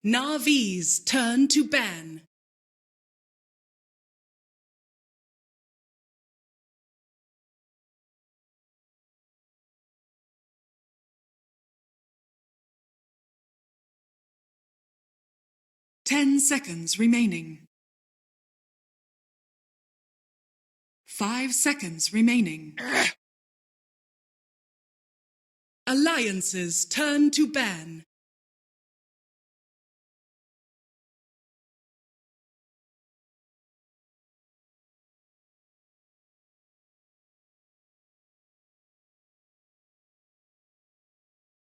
NaVi's turn to ban. Ten seconds remaining. 5 seconds remaining. Alliances turn to ban.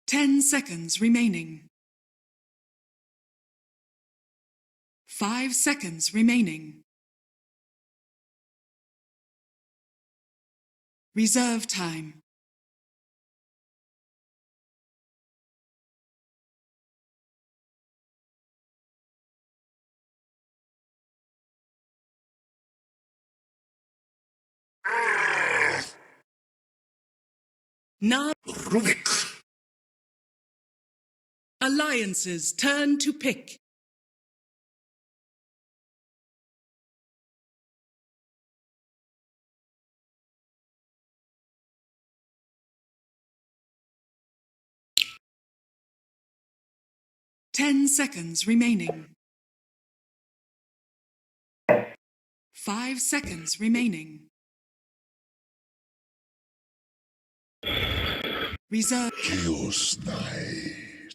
Ten seconds remaining. 5 seconds remaining. Reserve time. Alliances turn to pick. Ten seconds remaining. 5 seconds remaining. Reserve. Chaos Knight.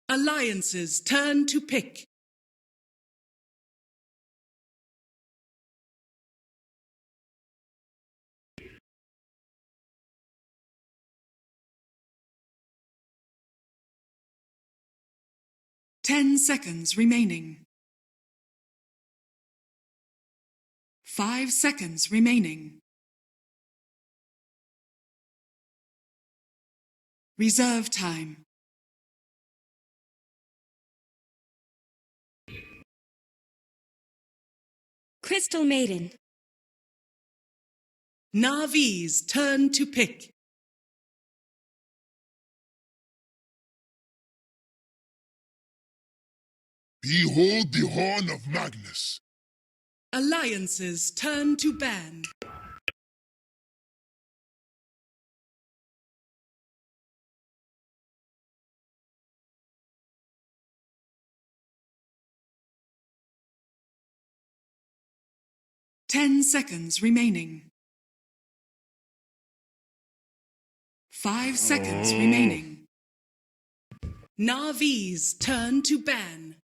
Alliances turn to pick. Ten seconds remaining. 5 seconds remaining. Reserve time. Crystal Maiden. NaVi's turn to pick. Behold the horn of Magnus. Alliances turn to ban. Ten seconds remaining. 5 seconds remaining. NaVi's turn to ban.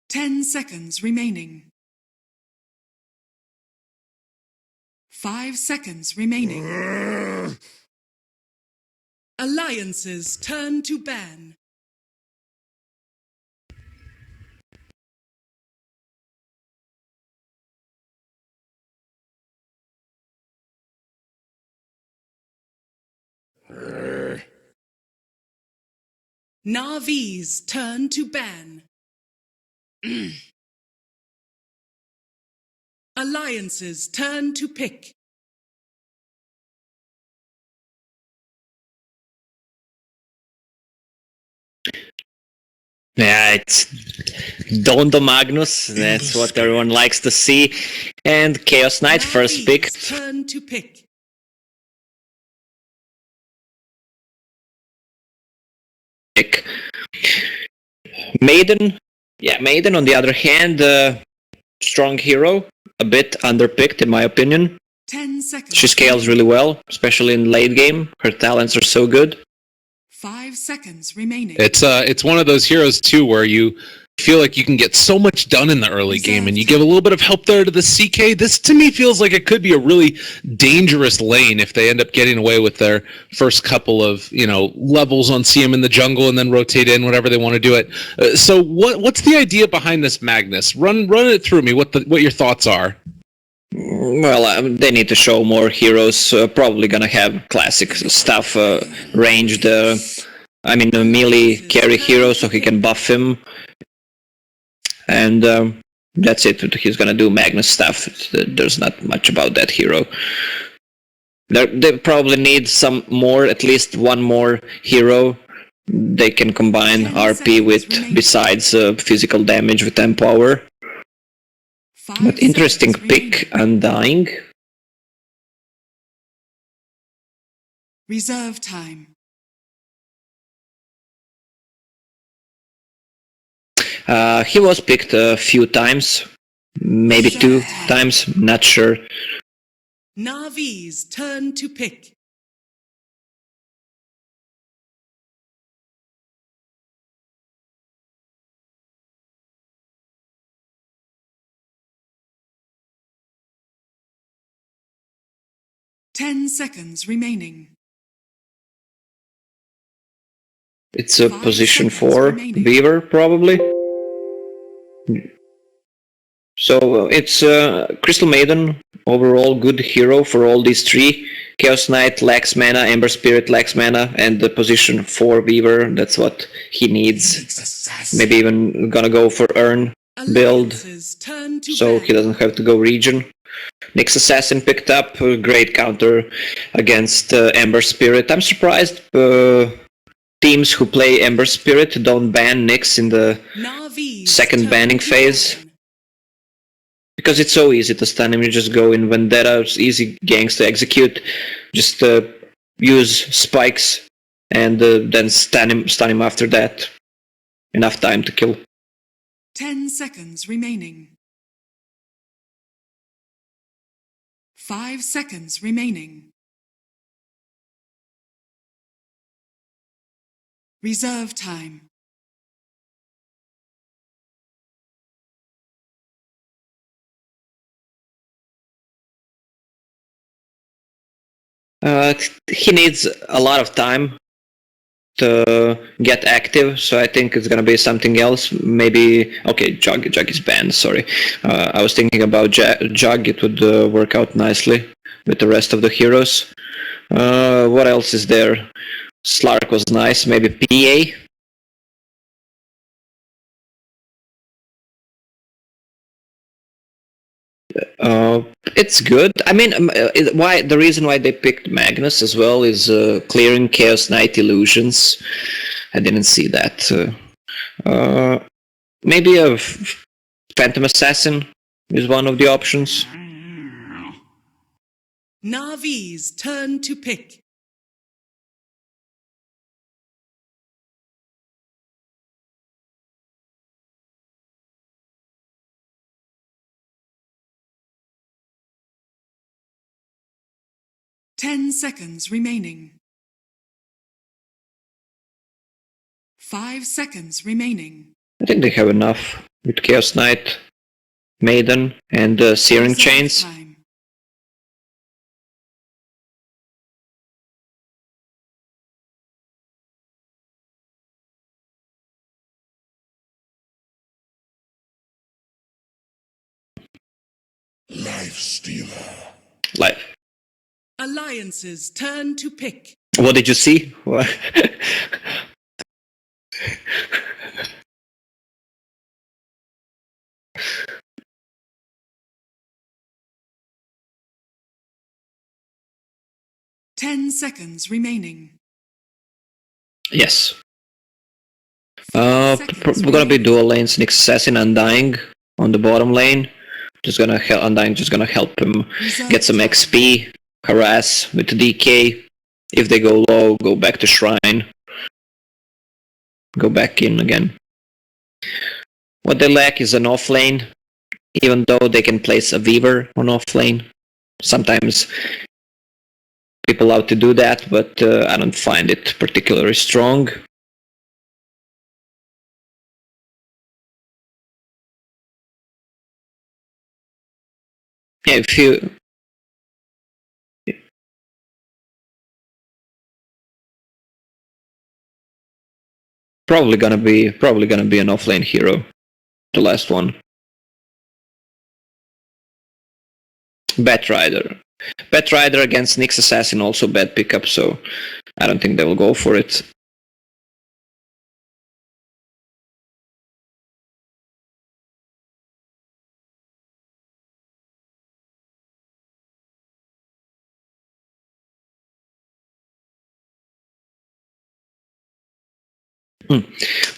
Ten seconds remaining. 5 seconds remaining. Alliances turn to ban. NaVi's turn to ban. Alliances turn to pick. Yeah, it's Dota Magnus. That's what everyone likes to see. And Chaos Knight, first pick. NaVi's turn to pick. Maiden. Yeah, Maiden, on the other hand, strong hero. A bit underpicked, in my opinion. 10 seconds. She scales really well, especially in late game. Her talents are so good. 5 seconds remaining. It's one of those heroes too where you feel like you can get so much done in the early game, and you give a little bit of help there to the CK. This to me feels like it could be a really dangerous lane if they end up getting away with their first couple of levels on CM in the jungle and then rotate in whatever they want to do it. So what's the idea behind this Magnus? Run it through me. What your thoughts are? Well, they need to show more heroes. Probably gonna have classic stuff, ranged. Melee carry hero, so he can buff him. and that's it. He's gonna do Magnus stuff. There's not much about that hero. They probably need some more, at least one more hero they can combine 10 RP seconds with, remaining. besides physical damage with Empower. 5 But interesting seconds pick, remaining. Undying. Reserve time. He was picked a few times, maybe 2 times, not sure. NaVi's turn to pick. Ten seconds remaining. It's a 5 position seconds 4 remaining. Beaver, probably. So it's Crystal Maiden, overall good hero for all these 3. Chaos Knight lacks mana, Ember Spirit lacks mana, and the position 4 Beaver, that's what he needs. Maybe even gonna go for Urn build, Alliance's turn to so ban. he doesn't have to go Region. Nyx Assassin picked up a great counter against Ember Spirit. I'm surprised teams who play Ember Spirit don't ban Nyx in the NaVi's second turn banning to phase. ban. Because it's so easy to stun him, you just go in Vendetta, it's easy ganks to execute, just use spikes and then stun him after that. Enough time to kill. 10 seconds remaining. 5 seconds remaining. Reserve time. He needs a lot of time to get active, so I think it's gonna be something else. Maybe Jug is banned. Sorry, I was thinking about Jug. It would work out nicely with the rest of the heroes. What else is there? Slark was nice. Maybe PA. It's good. I mean, why the reason why they picked Magnus as well is clearing Chaos Knight illusions. I didn't see that. Maybe a Phantom Assassin is one of the options. NaVi's turn to pick. Ten seconds remaining. 5 seconds remaining. I think they have enough with Chaos Knight, Maiden, and Searing Reserve Chains. time. Life Stealer. Live. Alliance's turn to pick. What did you see? What? 10 seconds remaining. Yes. 5 seconds We're gonna be remaining. dual lanes, Nyx Assassin, Undying on the bottom lane. Undying just gonna help him Reserve get some time. XP, harass with DK. If they go low, go back to Shrine. Go back in again. What they lack is an off lane, even though they can place a Weaver on off lane. Sometimes people out to do that, but I don't find it particularly strong. Yeah, if you probably gonna be an offlane hero, the last one. Batrider against Nyx Assassin, also bad pickup, so I don't think they will go for it.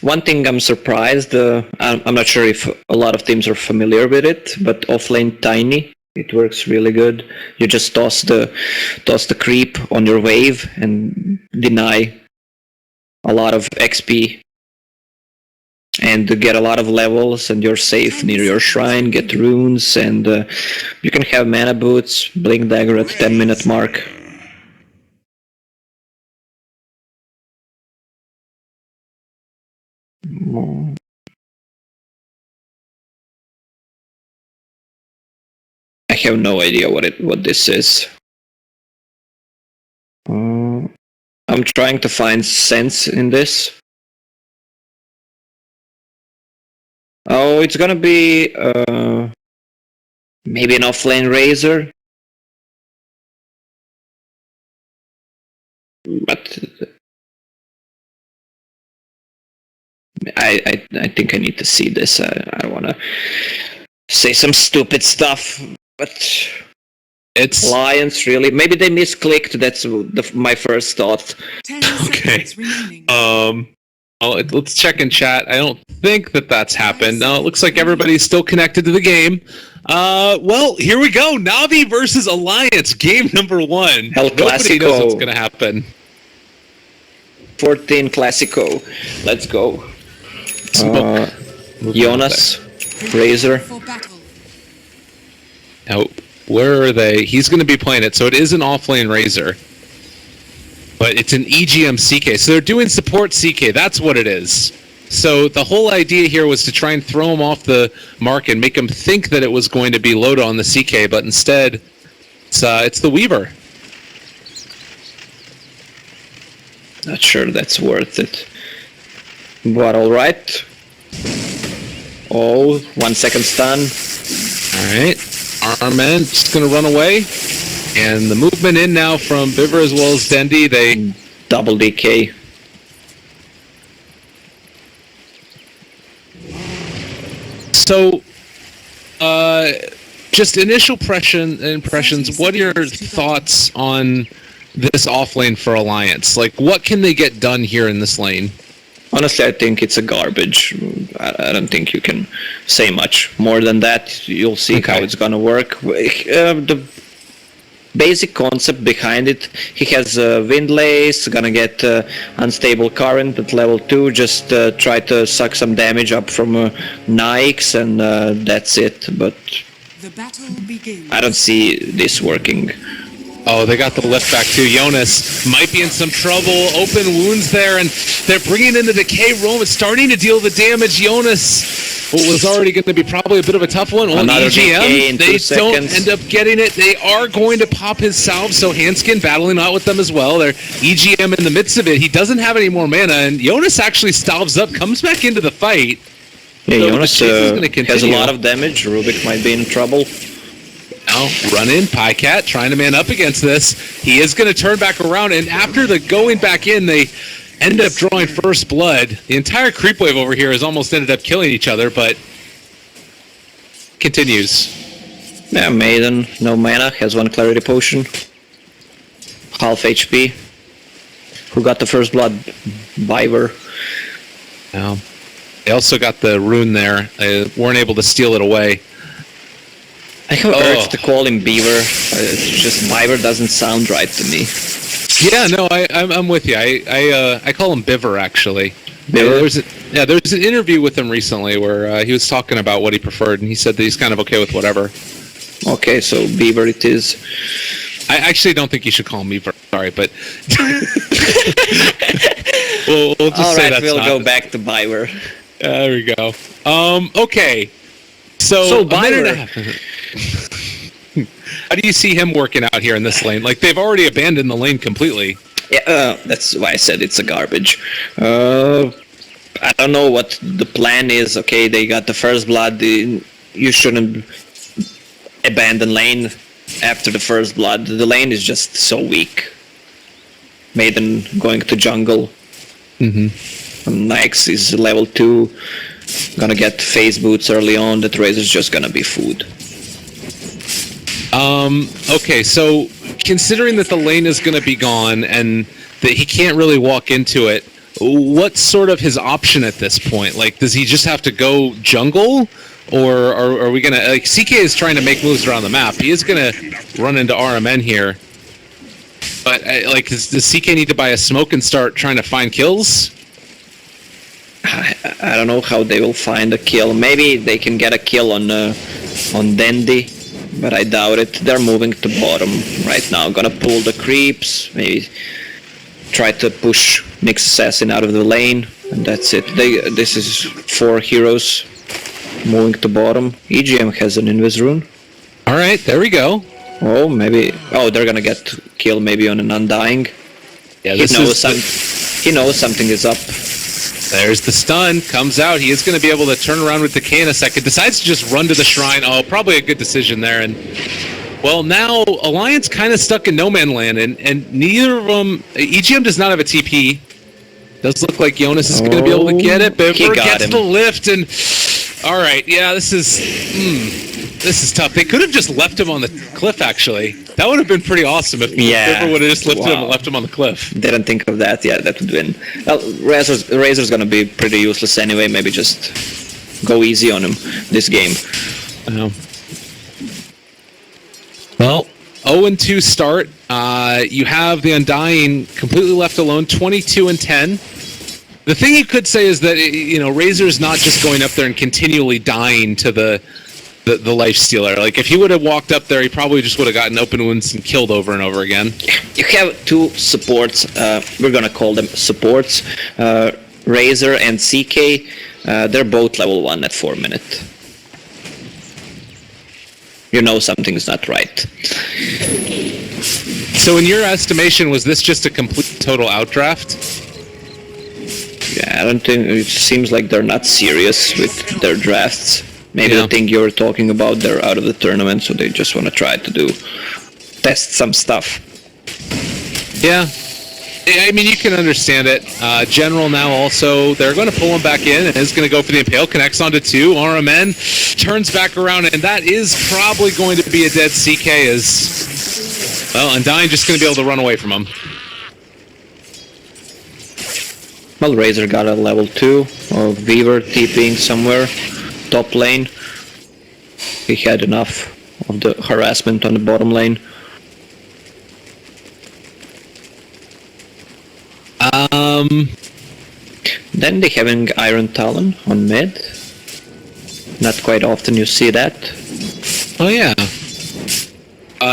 One thing I'm surprised, I'm not sure if a lot of teams are familiar with it, but offlane Tiny, it works really good. You just toss the creep on your wave and deny a lot of XP and get a lot of levels, and you're safe near your shrine, get runes, and you can have mana boots, blink dagger at 10-minute mark. I have no idea what this is. I'm trying to find sense in this. Oh, it's gonna be maybe an offlane Razor. But I think I need to see this. I want to say some stupid stuff, but It's Lions really. Maybe they misclicked. That's my first thought. 10 Okay. seconds remaining. let's check in chat. I don't think that's happened. No, it looks like everybody's still connected to the game. Well, here we go. NaVi versus Alliance, game number 1. El Nobody knows Clasico. what's going to happen. 14 Classico. Let's go. Jonas, Razor. For battle. Now, where are they? He's going to be playing it, so it is an offlane Razor. But it's an EGM CK, so they're doing support CK. That's what it is. So the whole idea here was to try and throw him off the mark and make him think that it was going to be Loda on the CK, but instead, it's the Weaver. Not sure that's worth it. But alright. Oh, 1 second stun. Alright, Armand just going to run away. And the movement in now from Biver as well as Dendi. They Double DK. So, just initial impressions, what are your thoughts on this offlane for Alliance? Like, what can they get done here in this lane? Honestly, I think it's a garbage. I don't think you can say much more than that. You'll see how it's gonna work. The basic concept behind it, he has Windlace, gonna get Unstable Current at level 2, just try to suck some damage up from Nyx, and that's it. But The battle begins. I don't see this working. Oh, they got the lift back too. Jonas might be in some trouble. Open wounds there, and they're bringing in the Decay Roam. It's starting to deal the damage. Jonas, what was already going to be probably a bit of a tough one. Well, Another decay in EGM, they 2 don't seconds. end up getting it. They are going to pop his salve, so Handskin battling out with them as well. They're EGM in the midst of it. He doesn't have any more mana, and Jonas actually stalves up, comes back into the fight. Yeah, So Jonas the chase is gonna has a continue. lot of damage. Rubik might be in trouble. Now, run in, Pycat, trying to man up against this. He is going to turn back around, and after the going back in, they end up drawing first blood. The entire creep wave over here has almost ended up killing each other, but continues. Yeah, Maiden, no mana, has 1 Clarity Potion. Half HP. Who got the first blood? Biver. Now, they also got the rune there. They weren't able to steal it away. I have urge to call him Beaver. It's just Biver doesn't sound right to me. Yeah, no, I'm with you. I call him Biver, actually. Biver? There's an interview with him recently where he was talking about what he preferred, and he said that he's kind of okay with whatever. Okay, so Beaver it is. I actually don't think you should call him Beaver. Sorry, but we'll just say Alright, that's we'll not go back to Biver. There we go. Okay. So a minute and a Biver. half. How do you see him working out here in this lane? Like, they've already abandoned the lane completely. Yeah, that's why I said it's a garbage. I don't know what the plan is. Okay, they got the first blood. You shouldn't abandon lane after the first blood. The lane is just so weak. Maiden going to jungle. Nyx is level 2. Gonna get phase boots early on. That Razor's just gonna be food. Okay, so considering that the lane is going to be gone and that he can't really walk into it, what's sort of his option at this point? Like, does he just have to go jungle? Or are we going to... Like, CK is trying to make moves around the map. He is going to run into RMN here. But, like, does CK need to buy a smoke and start trying to find kills? I don't know how they will find a kill. Maybe they can get a kill on Dandy, but I doubt it. They're moving to bottom right now. Gonna pull the creeps, maybe try to push Mix Assassin out of the lane, and that's it. This is 4 heroes moving to bottom. EGM has an Invis rune. Alright, there we go. Oh, maybe... Oh, they're gonna get kill maybe on an Undying. Yeah, He knows something is up. There's the stun, comes out. He is going to be able to turn around with Decay in a second. Decides to just run to the shrine. Oh, probably a good decision there. And, well, now Alliance kind of stuck in no man land, and neither of them... EGM does not have a TP. Does look like Jonas is going to be able to get it. Biffer gets the lift, and... Alright, yeah, this is tough. They could have just left him on the cliff, actually. That would have been pretty awesome if Biffer would have just lifted him and left him on the cliff. Didn't think of that. Yeah, that would win. Well, Razor's gonna be pretty useless anyway. Maybe just go easy on him this game. Well, 0-2 start. You have the Undying completely left alone, 22-10. The thing you could say is that, you know, Razor's not just going up there and continually dying to the life stealer. Like, if he would have walked up there, he probably just would have gotten open wounds and killed over and over again. You have 2 supports. We're gonna call them supports. Razor and CK. They're both level 1 at 4 minutes. You know something's not right. So in your estimation, was this just a complete total outdraft? Yeah, I don't think... It seems like they're not serious with their drafts. Maybe the thing you were talking about, they're out of the tournament, so they just want to try to test some stuff. Yeah. I mean, you can understand it. General now also, they're going to pull him back in, and is going to go for the Impale, connects onto 2, RMN, turns back around, and that is probably going to be a dead CK as... Well, Undying just going to be able to run away from him. Well, Razor got a level 2, or Weaver TPing somewhere, top lane. He had enough of the harassment on the bottom lane. Then they having Iron Talon on mid. Not quite often you see that. Oh yeah.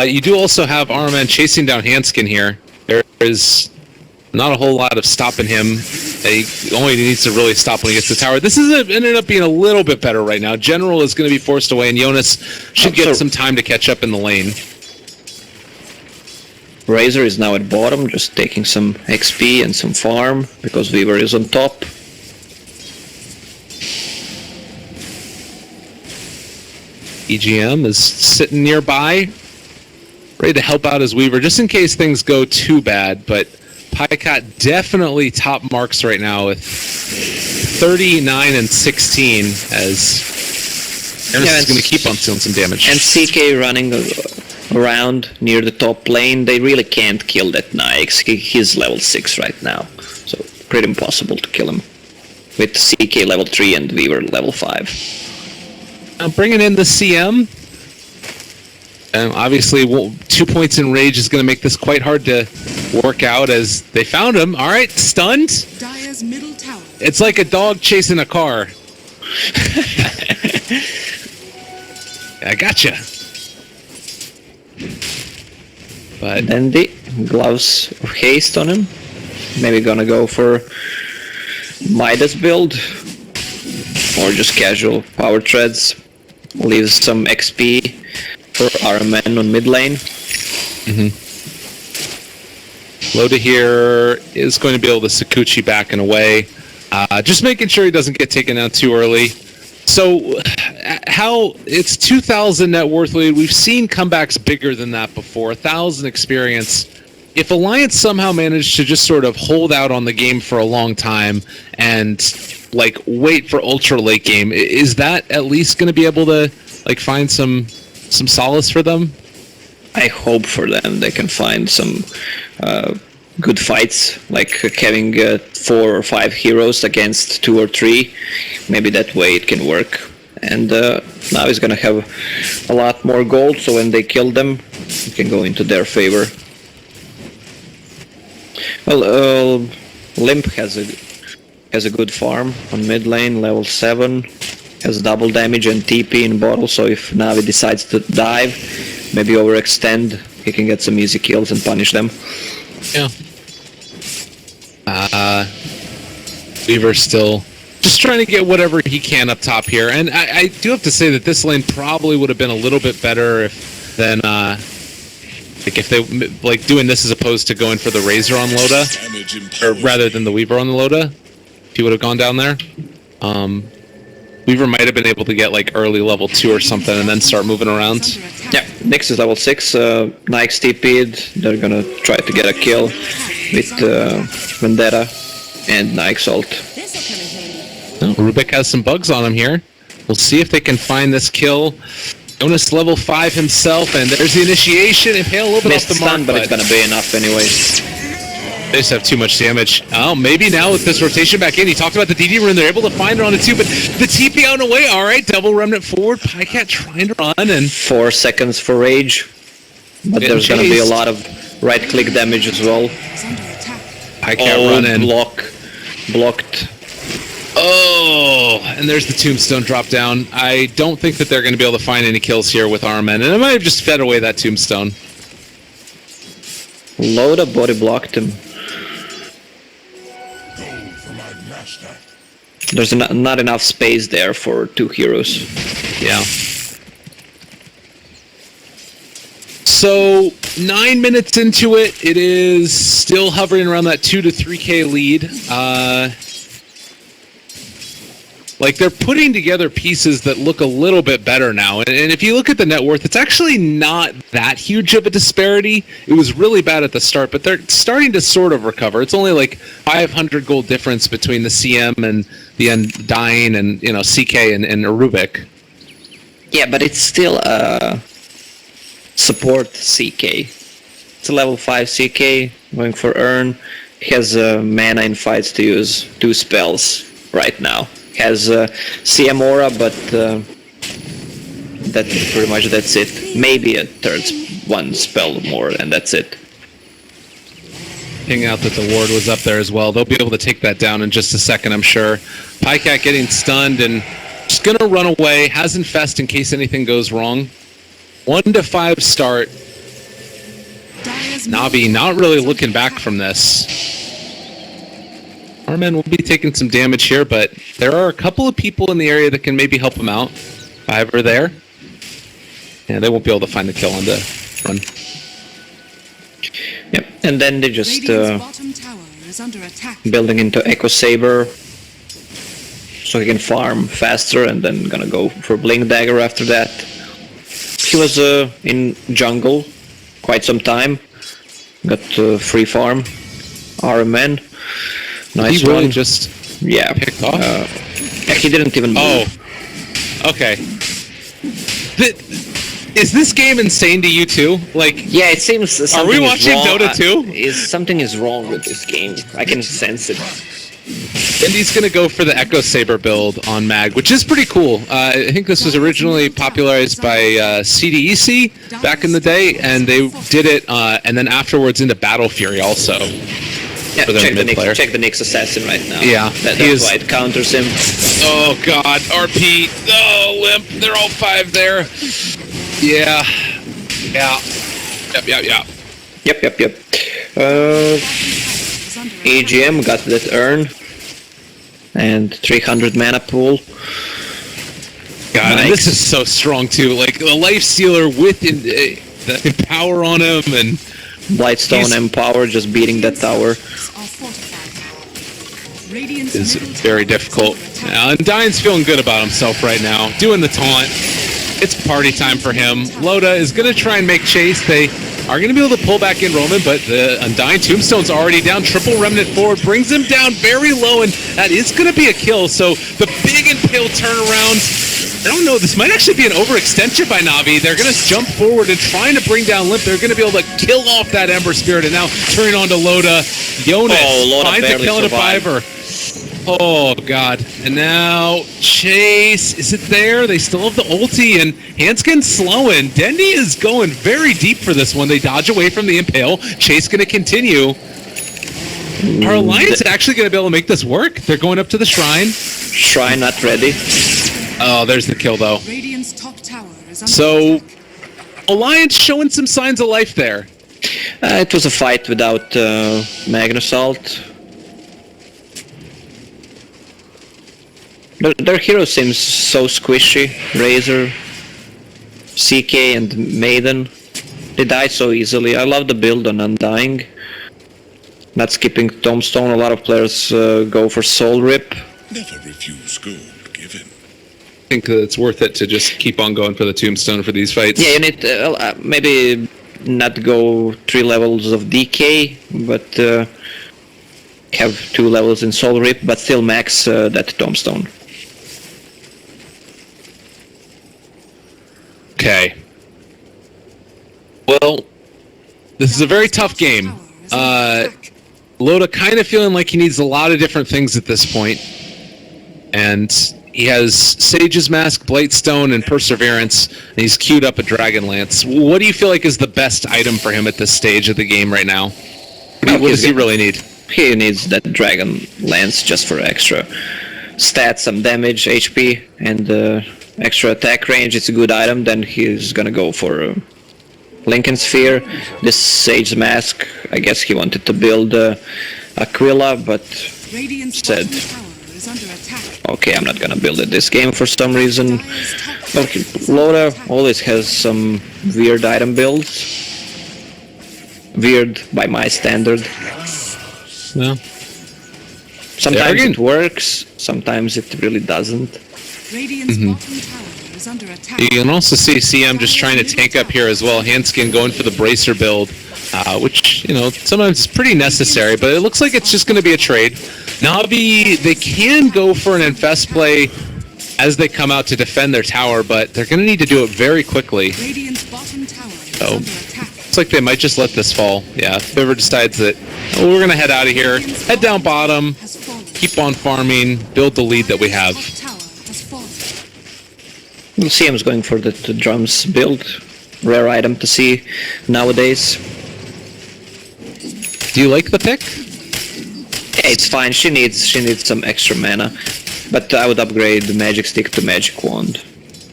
You do also have RMN chasing down Hanskin here. There is not a whole lot of stopping him. He only needs to really stop when he gets to the tower. This is ended up being a little bit better right now. General is going to be forced away, and Jonas should get some time to catch up in the lane. Razor is now at bottom, just taking some XP and some farm, because Weaver is on top. EGM is sitting nearby, ready to help out his Weaver, just in case things go too bad, but Pycott definitely top marks right now with 39 and 16 as Ernest is going to keep on stealing some damage. And CK running around near the top lane, they really can't kill that Nyx. He's level 6 right now, so pretty impossible to kill him. With CK level 3 and Weaver level 5. Now bringing in the CM. And obviously, 2 points in rage is going to make this quite hard to work out as they found him. All right, stunned. Dire's middle tower. It's like a dog chasing a car. I gotcha. But then the gloves of haste on him. Maybe gonna go for Midas build or just casual power treads. Leaves some XP for RMN on mid lane. Loda here is going to be able to Sakuchi back and away. Just making sure he doesn't get taken out too early. So, how it's 2,000 net worth lead. We've seen comebacks bigger than that before. 1,000 experience. If Alliance somehow managed to just sort of hold out on the game for a long time and like wait for ultra late game, is that at least going to be able to like find some solace for them? I hope for them they can find some good fights, like having 4 or 5 heroes against 2 or 3. Maybe that way it can work. And now he's gonna have a lot more gold, so when they kill them, it can go into their favor. Well, Limp has a good farm on mid lane, level 7. Has double damage and TP in bottle, so if NaVi decides to dive, maybe overextend, he can get some easy kills and punish them. Yeah. Weaver's still just trying to get whatever he can up top here, and I do have to say that this lane probably would have been a little bit better than like if they like doing this as opposed to going for the Razor on Loda, or rather than the Weaver on the Loda. If he would have gone down there, Weaver might have been able to get like early level 2 or something, and then start moving around. Yeah, Nyx is level 6. Nyx TP'd. They're gonna try to get a kill with Vendetta and Nyx ult. Oh, Rubik has some bugs on him here. We'll see if they can find this kill. Jonas level 5 himself, and there's the initiation. Impale a little bit off the mark, but it's gonna be enough anyway. They just have too much damage. Oh, maybe now with this rotation back in. He talked about the DD rune. They're able to find her on it too, but the TP out and away. All right, double remnant forward. Pycat trying to run, and 4 seconds for rage. But there's gonna be a lot of right-click damage as well. Pycat running. Blocked. Oh, and there's the tombstone drop down. I don't think that they're going to be able to find any kills here with Armen, and I might have just fed away that tombstone. Loda body blocked him. There's not enough space there for 2 heroes. Yeah. So 9 minutes into it, it is still hovering around that 2 to 3K lead. Like, they're putting together pieces that look a little bit better now. And if you look at the net worth, it's actually not that huge of a disparity. It was really bad at the start, but they're starting to sort of recover. It's only like 500 gold difference between the CM and the Undying and, you know, CK and Rubik. Yeah, but it's still a support CK. It's a level 5 CK, going for Earn. He has mana in fights to use 2 spells right now. Has CM Aura, but that's it. Maybe a third 1 spell more, and that's it. Hang out that the ward was up there as well. They'll be able to take that down in just a second, I'm sure. Pycat getting stunned and just gonna run away. Has Infest in case anything goes wrong. 1 to 5 start. NaVi not really looking back from this. Armen will be taking some damage here, but there are a couple of people in the area that can maybe help him out. 5 are there. Yeah, they won't be able to find the kill on the run. Yep, and then they just bottom tower is under attack. building into Echo Saber, so he can farm faster, and then gonna go for Blink Dagger after that. He was in jungle quite some time. Got free farm. Armen. Nice he really one. just picked off? He didn't even move. Oh, okay. Is this game insane to you too? Like, yeah, it seems. Are we watching Dota 2? Something is wrong with this game. I can sense it. And he's going to go for the Echo Saber build on Mag, which is pretty cool. I think this was originally popularized by CDEC back in the day, and they did it, and then afterwards into Battle Fury also. Yeah, check the Nyx Assassin right now. Yeah, that's why it counters him. Oh god, RP. Oh, Limp. They're all 5 there. Yeah. Yep. AGM got that Earn. And 300 mana pool. God, and this is so strong too. Like, the Life Stealer with the Empower on him, and Blightstone Empower just beating that tower. Is very difficult. And Undying's feeling good about himself right now. Doing the taunt. It's party time for him. Loda is going to try and make chase. They are going to be able to pull back in Roman, but the Undying Tombstone's already down. Triple Remnant forward brings him down very low, and that is going to be a kill. So the big Impale turnaround I don't know. This might actually be an overextension by Navi. They're going to jump forward and trying to bring down Limp. They're going to be able to kill off that Ember Spirit. And now turning on to Loda. Jonas Loda finds a kill and a fiver. Oh, God. And now Chase. Is it there? They still have the ulti. And Hanskin's slowing. Dendi is going very deep for this one. They dodge away from the Impale. Chase going to continue. Our Alliance actually going to be able to make this work? They're going up to the Shrine. Shrine not ready. Oh, there's the kill, though. Radiant's top tower is under So, attack. Alliance showing some signs of life there. It was a fight without Magnus ult. Their hero seems so squishy. Razor, CK, and Maiden. They die so easily. I love the build on Undying. Not skipping Tombstone. A lot of players go for Soul Rip. Never refuse gold given. I think it's worth it to just keep on going for the Tombstone for these fights. Yeah, you need maybe not go 3 levels of DK, but have 2 levels in Soul Rip, but still max that Tombstone. Okay. Well, this is a very tough game. Loda kind of feeling like he needs a lot of different things at this point. And he has Sage's Mask, Blightstone, and Perseverance, and he's queued up a Dragon Lance. What do you feel like is the best item for him at this stage of the game right now? What does he really need? He needs that Dragon Lance just for extra stats, some damage, HP, and extra attack range. It's a good item. Then he's gonna go for Lincoln Sphere. This Sage's Mask, I guess he wanted to build Aquila, but Radiant's said, bottom tower is under attack. okay, I'm not gonna build it this game for some reason. But Loda always has some weird item builds. Weird by my standard. No. Sometimes it works, sometimes it really doesn't. Radiant's bottom tower is under attack. You can also see CM just trying to tank up here as well. Hanskin going for the Bracer build, which, you know, sometimes is pretty necessary, but it looks like it's just going to be a trade. Navi, they can go for an Infest play as they come out to defend their tower, but they're going to need to do it very quickly. Radiant's bottom tower is Oh. under attack. Looks like they might just let this fall. Yeah, if Biver decides that, oh, we're going to head out of here, head down bottom, Has fallen. keep on farming, build the lead that we have. Top tower has fallen. CM's going for the drums build. Rare item to see nowadays. Do you like the pick? Yeah, it's fine. She needs some extra mana, but I would upgrade the Magic Stick to Magic Wand.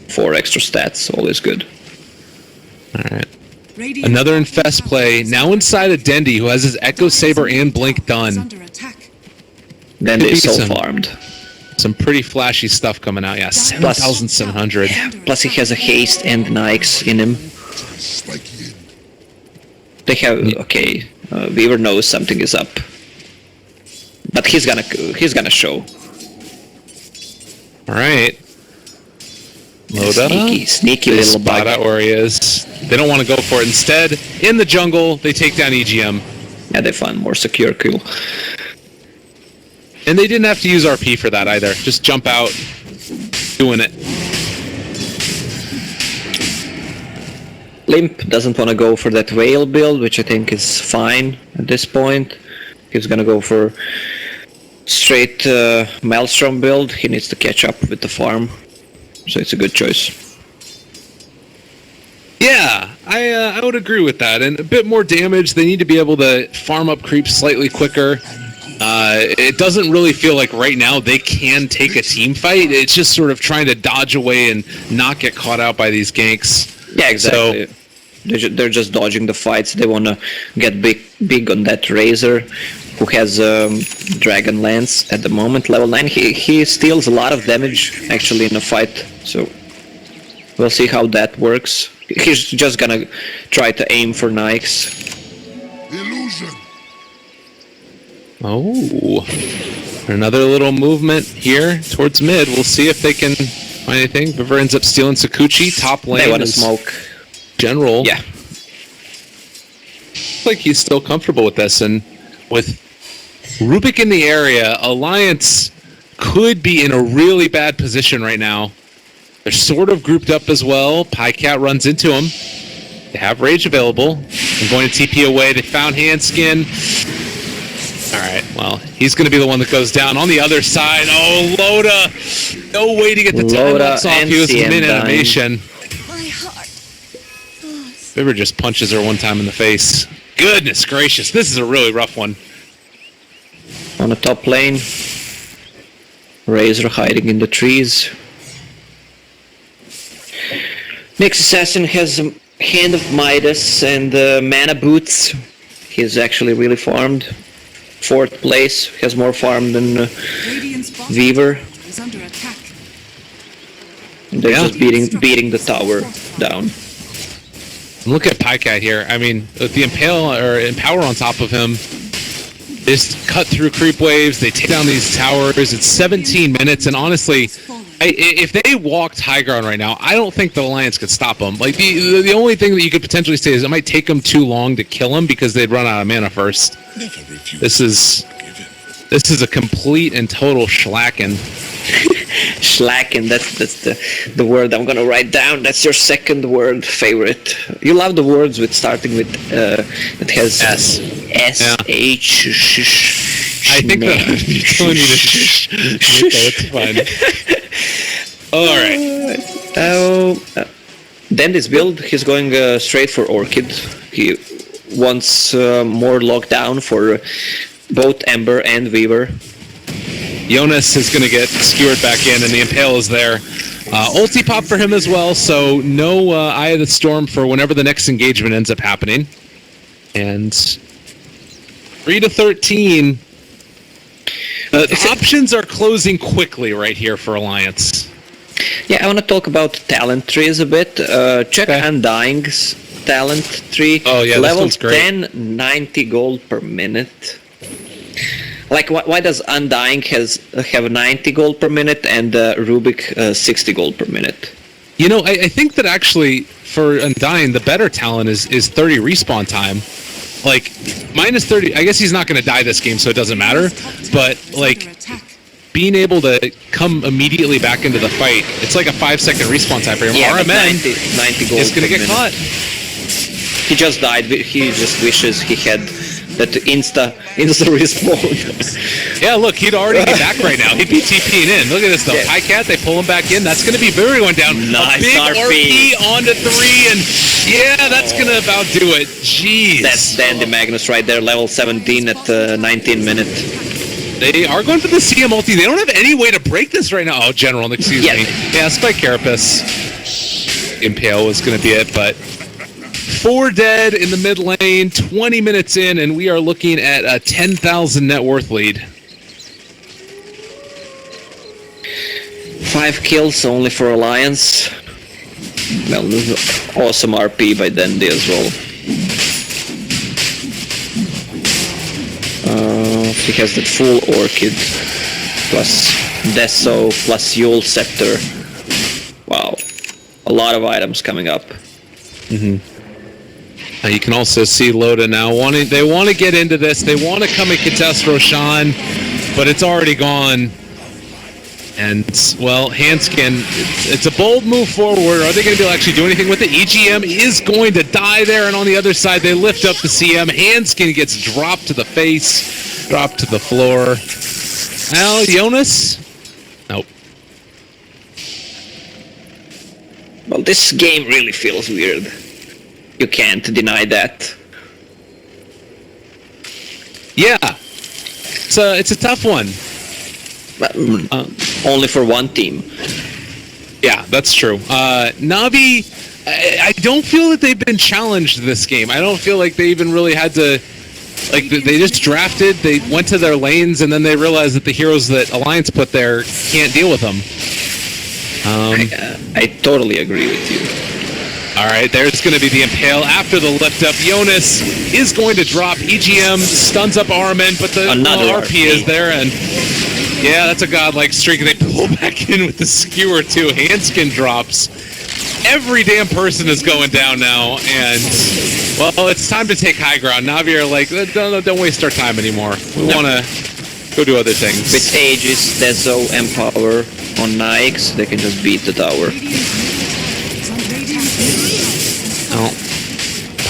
4 extra stats, always good. Alright. Radiant's Another bottom Infest tower play, is now inside of Dendi, who has his Echo Saber and Blink is done. under attack. Then Could they be so some- farmed. Some pretty flashy stuff coming out. Yeah, 7,700. Plus he has a haste and Nikes in him. Spiky in. They have okay. Weaver knows something is up, but he's gonna show. Alright. Loda. Sneaky They little spot bug. out where he is. They don't want to go for it. Instead, in the jungle, they take down EGM. Yeah, they find more secure kill. And they didn't have to use RP for that either. Just jump out, doing it. Limp doesn't want to go for that whale build, which I think is fine at this point. He's gonna go for straight Maelstrom build. He needs to catch up with the farm, so it's a good choice. Yeah, I would agree with that. And a bit more damage. They need to be able to farm up creeps slightly quicker. It doesn't really feel like right now they can take a team fight. It's just sort of trying to dodge away and not get caught out by these ganks. Yeah, exactly. They're just dodging the fights. They want to get big on that Razor, who has Dragon Lance at the moment, level 9. He steals a lot of damage actually in a fight, so we'll see how that works. He's just gonna try to aim for Nikes. Illusion. Oh, another little movement here towards mid. We'll see if they can find anything. Viver ends up stealing Sakuchi. Top lane They want to is smoke. General. Yeah. Looks like he's still comfortable with this, and with Rubik in the area, Alliance could be in a really bad position right now. They're sort of grouped up as well. Pycat runs into him. They have Rage available. I'm going to TP away. They found Handskin. Alright, well, he's going to be the one that goes down. On the other side, oh, Loda! No way to get the time-lapse off. He was mid-animation. My heart. Viver just punches her one time in the face. Goodness gracious, this is a really rough one. On the top lane, Razor hiding in the trees. Next assassin has a Hand of Midas and Mana Boots. He's actually really farmed. 4th place, has more farm than Radiant's bottom Weaver. tower is under attack. They're just beating the tower down. Look at Pycat here. I mean, with the Empower on top of him, they just cut through creep waves. They take down these towers. It's 17 minutes, and honestly, if they walked high ground right now, I don't think the Alliance could stop them. Like the only thing that you could potentially say is it might take them too long to kill him because they'd run out of mana first. Never refuse. This is a complete and total schlacken. Schlacken, that's the word I'm gonna write down. That's your second word favorite. You love the words with starting with it has S. H. I think that you still need to it's fine. Alright. Then this build, he's going straight for Orchid. He wants more lockdown for both Ember and Weaver. Jonas is going to get skewered back in, and the Impale is there. Ulti pop for him as well, so no Eye of the Storm for whenever the next engagement ends up happening. And 3-13. The options are closing quickly right here for Alliance. Yeah, I want to talk about talent trees a bit. Check Undying's talent tree. Oh yeah, level this one's great. 10, 90 gold per minute. Like, why does Undying have 90 gold per minute and Rubik 60 gold per minute? You know, I think that actually for Undying, the better talent is 30 respawn time. Like, minus 30, I guess he's not going to die this game, so it doesn't matter. But, like, being able to come immediately back into the fight, it's like a 5-second respawn time for him. Yeah, RMN 90 gold is going to get caught. He just died. He just wishes he had that insta respawn. Yeah, look, he'd already be back right now. He'd be TPing in. Look at this, though. Yeah. Pycat, they pull him back in. That's going to be very going down. Nice a big RP. onto 3, and yeah, that's going to about do it. Jeez. That's Dandy Magnus right there, level 17 at 19 minutes. They are going for the CM ulti. They don't have any way to break this right now. Oh, General, excuse me. Yeah, Spike Carapace. Impale was going to be it, but 4 dead in the mid lane, 20 minutes in, and we are looking at a 10,000 net worth lead. 5 kills only for Alliance. Well, awesome RP by Dandy as well. He has that full Orchid, plus Deso, plus Yule Scepter. Wow. A lot of items coming up. You can also see Loda now they want to get into this. They want to come and contest Roshan, but it's already gone. And, well, Handskin, it's a bold move forward. Are they going to be able to actually do anything with it? EGM is going to die there, and on the other side, they lift up the CM. Handskin gets dropped to the face, dropped to the floor. Now, Jonas? Nope. Well, this game really feels weird. You can't deny that. Yeah. It's a tough one. But, only for one team. Yeah, that's true. NaVi, I don't feel that they've been challenged this game. I don't feel like they even really had to... Like, they just drafted, they went to their lanes, and then they realized that the heroes that Alliance put there can't deal with them. I totally agree with you. Alright, there's going to be the Impale after the lift up. Jonas is going to drop. EGM stuns up RMN, but the RP is there, and yeah, that's a godlike streak. They pull back in with the skewer too. Handskin drops. Every damn person is going down now, and well, it's time to take high ground. NaVi are like, don't waste our time anymore. We want to go do other things. With Aegis, Deso, Empower, on Nyx, they can just beat the tower. Oh.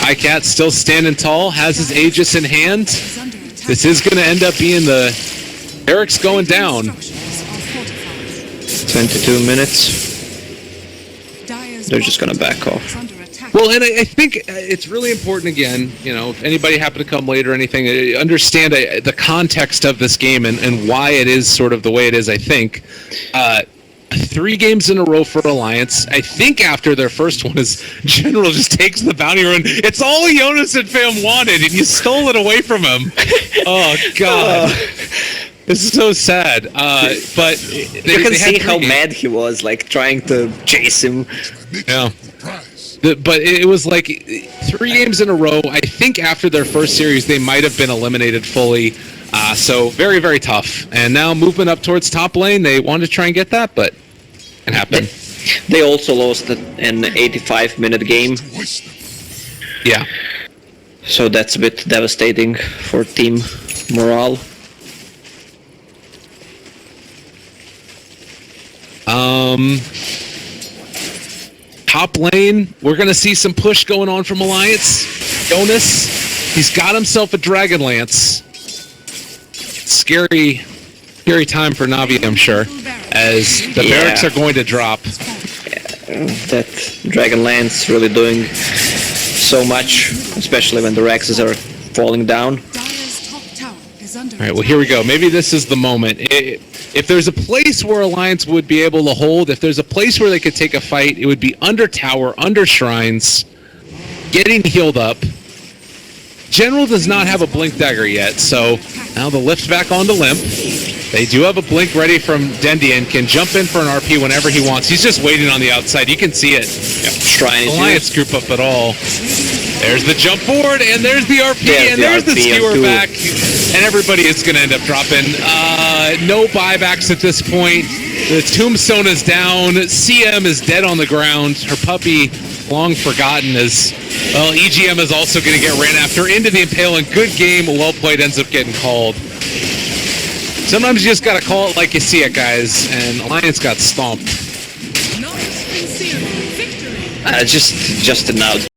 Pycat still standing tall, has his Aegis in hand. This is going to end up being the... Eric's going down. 22 minutes. They're just going to back off. Well, and I think it's really important, again, you know, if anybody happened to come late or anything, understand the context of this game and why it is sort of the way it is, I think. 3 games in a row for Alliance. I think after their first one is General just takes the bounty run. It's all Jonas and fam wanted, and you stole it away from him. Oh, God. This is so sad. But you can see how mad he was, like, trying to chase him. Yeah. But it was like 3 games in a row. I think after their first series, they might have been eliminated fully. So very, very tough. And now movement up towards top lane. They wanted to try and get that, but it happened. They also lost an 85-minute game. Yeah. So that's a bit devastating for team morale. Top lane, we're going to see some push going on from Alliance. Jonas, he's got himself a Dragon Lance. Scary time for NaVi, I'm sure, as the barracks are going to drop. That Dragon Lance really doing so much, especially when the Rexes are falling down. Alright, well here we go. Maybe this is the moment. If there's a place where Alliance would be able to hold, if there's a place where they could take a fight, it would be under tower, under shrines, getting healed up. General does not have a Blink Dagger yet, so now the lift back onto Limp. They do have a Blink ready from Dendian, can jump in for an RP whenever he wants. He's just waiting on the outside. You can see it. Yep. Shrine Alliance group up at all. There's the jump forward, and there's the RP, and there's the skewer back. And everybody is going to end up dropping. No buybacks at this point. The Tombstone is down. CM is dead on the ground. Her puppy, long forgotten, is... Well, EGM is also going to get ran after into the Impaling. Good game, well played, ends up getting called. Sometimes you just got to call it like you see it, guys. And Alliance got stomped. Just an out.